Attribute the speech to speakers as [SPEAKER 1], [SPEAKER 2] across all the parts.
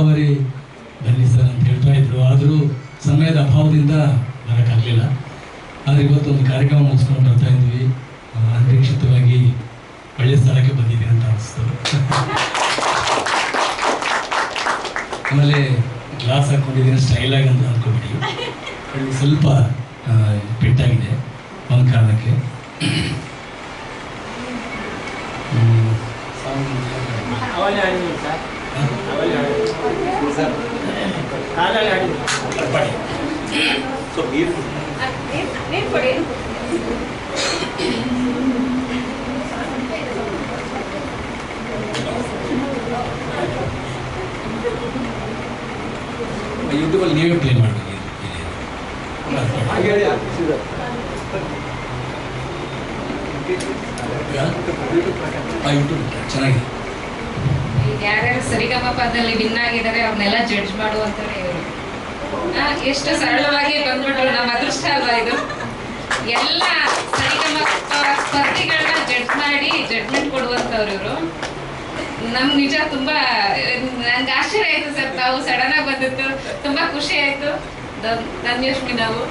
[SPEAKER 1] ಬಾರಿ ಬನ್ನಿ ಸರ್ ಅಂತ ಹೇಳ್ತಾ ಇದ್ರು. ಆದರೂ ಸಮಯದ ಅಭಾವದಿಂದ ಬರೋಕ್ಕಾಗಲಿಲ್ಲ. ಆದರೆ ಇವತ್ತೊಂದು ಕಾರ್ಯಕ್ರಮ ಮುಗಿಸ್ಕೊಂಡು ಬರ್ತಾ ಇದ್ವಿ. ಅನಿರೀಕ್ಷಿತವಾಗಿ ಒಳ್ಳೆಯ ಸ್ಥಳಕ್ಕೆ ಬಂದಿದೆ ಅಂತ ಅನಿಸ್ತು. ಆಮೇಲೆ ಗ್ಲಾಸ್ ಹಾಕ್ಕೊಂಡಿದ್ದೀನಿ ಸ್ಟೈಲಾಗಿ ಅಂತ ಅಂದ್ಕೊಬಿಡಿ. ಸ್ವಲ್ಪ ಪೆಟ್ಟಾಗಿದೆ ಒಂದು ಕಾರಣಕ್ಕೆ. ಯೂಟ್ಯೂಬಲ್ಲಿ ನೀವೇ ಪ್ಲೇ ಮಾಡಬೇಕು. ಚೆನ್ನಾಗಿದೆ.
[SPEAKER 2] ಯಾರ್ಯಾರು ಸರಿಗಮಪದಲ್ಲಿ ವಿನ್ ಆಗಿದ್ದಾರೆ ಅವ್ರನ್ನೆಲ್ಲ ಜಡ್ಜ್ ಮಾಡುವಂತಾರೆ ಇವರು. ಎಷ್ಟು ಸರಳವಾಗಿ ಬಂದ್ಬಿಟ್ರು. ನಮ್ಮ ಅದೃಷ್ಟ ಅಲ್ವಾ ಇದು? ಎಲ್ಲ ಸರಿಗಮಪ ಸ್ಪರ್ಧಿಗಳನ್ನ ಜಡ್ಜ್ ಮಾಡಿ ಜಡ್ಜ್ಮೆಂಟ್ ಕೊಡುವಂತವ್ರು ಇವರು. ನಮ್ಗೆ ನಿಜ ತುಂಬಾ ನಂಗೆ ಆಶ್ಚರ್ಯ ಆಯ್ತು ಸರ್. ತಾವು ಸಡನ್ ಆಗಿ ಬಂದಿತ್ತು, ತುಂಬಾ ಖುಷಿ ಆಯ್ತು. ಧನ್ಯಶ್ಮಿ ನಾವು.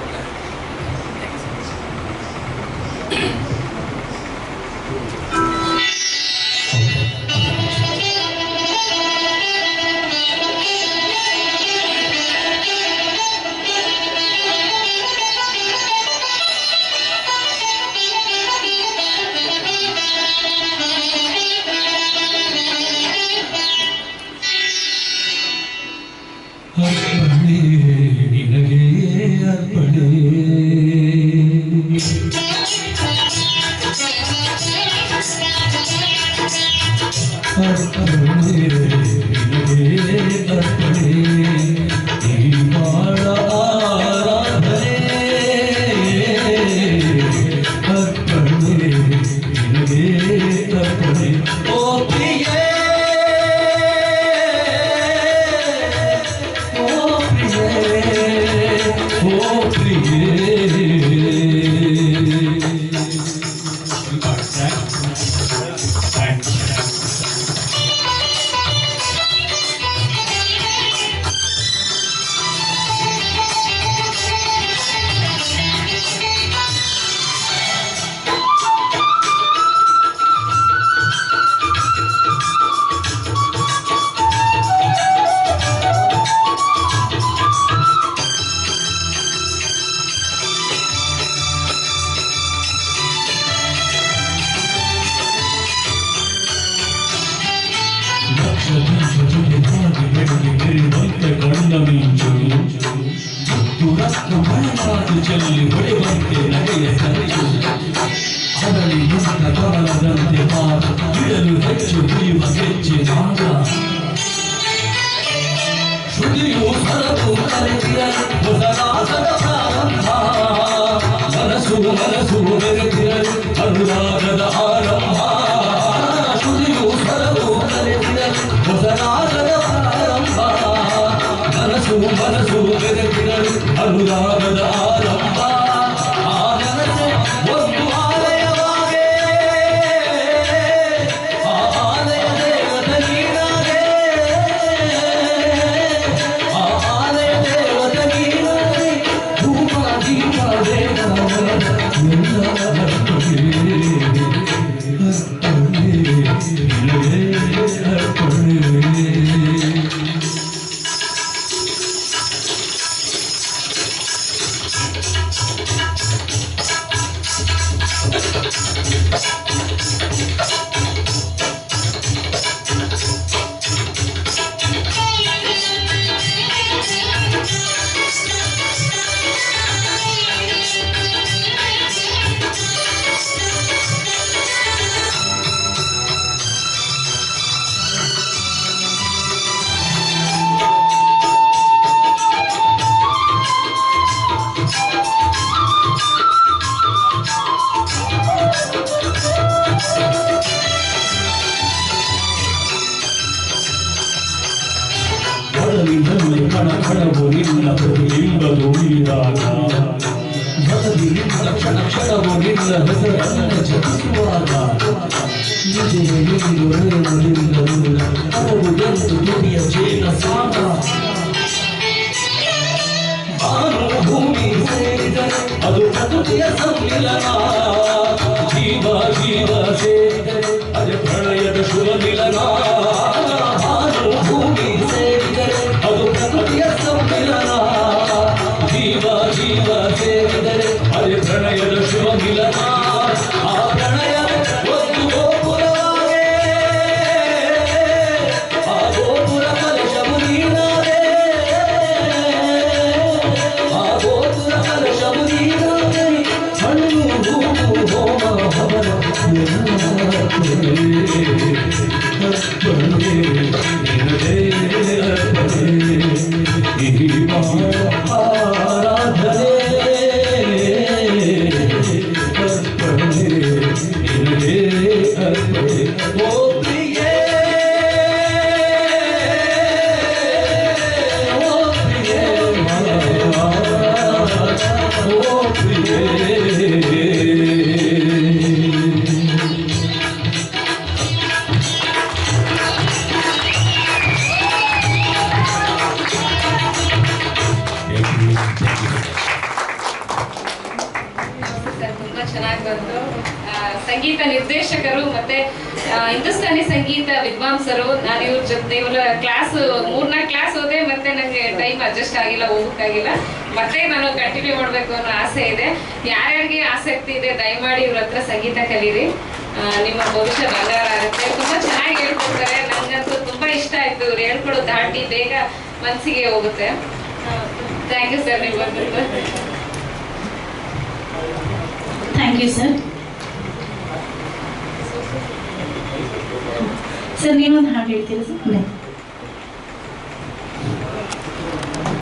[SPEAKER 1] ಚೆಲ್ಲಿ ಹೊಡೆಯುವಂತೆ ನಗೆಯ ಸರಿಯು ಅದರಲ್ಲಿ ಮುನ್ನ ಕಮಲದಂತೆ ಮಾತು ಬಿಡಲು ಹೆಚ್ಚು ಕುಡಿಯುವ ಗೆಜ್ಜೆ ಮಾಡ ಶ್ರುತಿಯು ಸರಕು ಕರೆದಿರಲು ಹೊಸರಾಗದ ಪ್ರಾರಂಭ ಮನಸ್ಸು ಬೆರೆತಿರಲು ಅನುರಾಗದ ಆರಂಭ ಶ್ರುತಿಯು ಸರಕು ಕರೆದಿರಲು ಹೊಸರಾಗದ ಪ್ರಾರಂಭ ಮನಸ್ಸು ಬೆರೆತಿರಲು ಅನುರಾಗದ ಆರಂಭ ಆ ಮನಸ್ಸು ಒಂದು ಆಲಯವಾಗೆ ಆ ಆಲಯ ದೇವತ ನೀನಾಗೆ ಆ ಆಲಯ ದೇವತ ನೀನಾಗೆ ಧೂಪ ದೀಪ ಕಣವು ನಿನ್ನ ಪ್ರತಿಬಿಂಬದು ಉಳಿದಾಗ ಬದಲಿ ನಿನ್ನ ಕ್ಷಣವು ನಿನ್ನ ಹೆಸರನ್ನು ಜಪಿಸುವಾಗ ನಿಜೆಯ ನೀರು ಅರವು ಎಂದು ತುಟಿಯ ಜೇನ ಸಾಗ ಪ್ರಕೃತಿಯ ಸಮ್ಮಿಲನ ಜೀವ ಜೀವ ಸೇರಿದರೆ ಅದೇ ಪ್ರಣಯದ ಶುಭ ಮಿಲನ ಹಾಲು ಭೂಮಿ ಸೇರಿದರೆ ಅದು ಪ್ರಕೃತಿಯ ಸಮ್ಮಿಲನ ಜೀವ ಜೀವ ಸೇರಿದರೆ ಅದೇ ಪ್ರಣಯದ ಶುಭ ಮಿಲನ ಆ ಪ್ರಣಯ ಒಂದು ಗೋಪುರವಾಗೆ ಆ ಗೋಪುರ ಕಲಶವು ನೀನಾದೆ ಆ ಗೋಪುರ ಕಲಶವು ನೀನಾದೆ ಹಣ್ಣು ಹೂವು ಹೋಮ ಹವನ ಅರ್ಪಣೆ ನಿನಗೆ ಅರ್ಪಣೆ ಈ ಆರಾಧನೆ ಅರ್ಪಣೆ ನಿನಗೆ ಅರ್ಪಣೆ ಓ ಪ್ರಿಯೇ ಓ ಪ್ರಿಯೇ ಓ ಪ್ರಿಯೇ
[SPEAKER 2] ಸರ್ ತುಂಬಾ ಚೆನ್ನಾಗಿ ಬಂತು. ಸಂಗೀತ ನಿರ್ದೇಶಕರು ಮತ್ತೆ ಹಿಂದೂಸ್ತಾನಿ ಸಂಗೀತ ವಿದ್ವಾಂಸರು. ನಾನು ಇವ್ರ ಜೊತೆ ಇವರ ಕ್ಲಾಸ್ 3-4 ಕ್ಲಾಸ್ ಹೋದೆ, ಮತ್ತೆ ನನಗೆ ಟೈಮ್ ಅಡ್ಜಸ್ಟ್ ಆಗಿಲ್ಲ, ಹೋಗಕ್ಕಾಗಿಲ್ಲ. ಮತ್ತೆ ನಾನು ಕಂಟಿನ್ಯೂ ಮಾಡಬೇಕು ಅನ್ನೋ ಆಸೆ ಇದೆ. ಯಾರ್ಯಾರಿಗೆ ಆಸಕ್ತಿ ಇದೆ ದಯಮಾಡಿ ಇವ್ರ ಹತ್ರ ಸಂಗೀತ ಕಲೀರಿ, ನಿಮ್ಮ ಭವಿಷ್ಯ ಬಂಗಾರ ಆಗುತ್ತೆ. ತುಂಬಾ ಚೆನ್ನಾಗಿ ಹೇಳ್ಕೊಡ್ತಾರೆ. ನನಗಂತೂ ತುಂಬಾ ಇಷ್ಟ ಆಯ್ತು. ಇವ್ರು ಹೇಳ್ಕೊಡೋ ದಾಟಿ ಬೇಗ ಮನಸ್ಸಿಗೆ ಹೋಗುತ್ತೆ. Thank you sir. ನೀವು ಬಂದಿದ್ದು
[SPEAKER 3] ಥ್ಯಾಂಕ್ ಯು ಸರ್. ಸರ್ ನೀವೊಂದು ಹಾಡು ಹೇಳ್ತೀರಾ ಸರ್?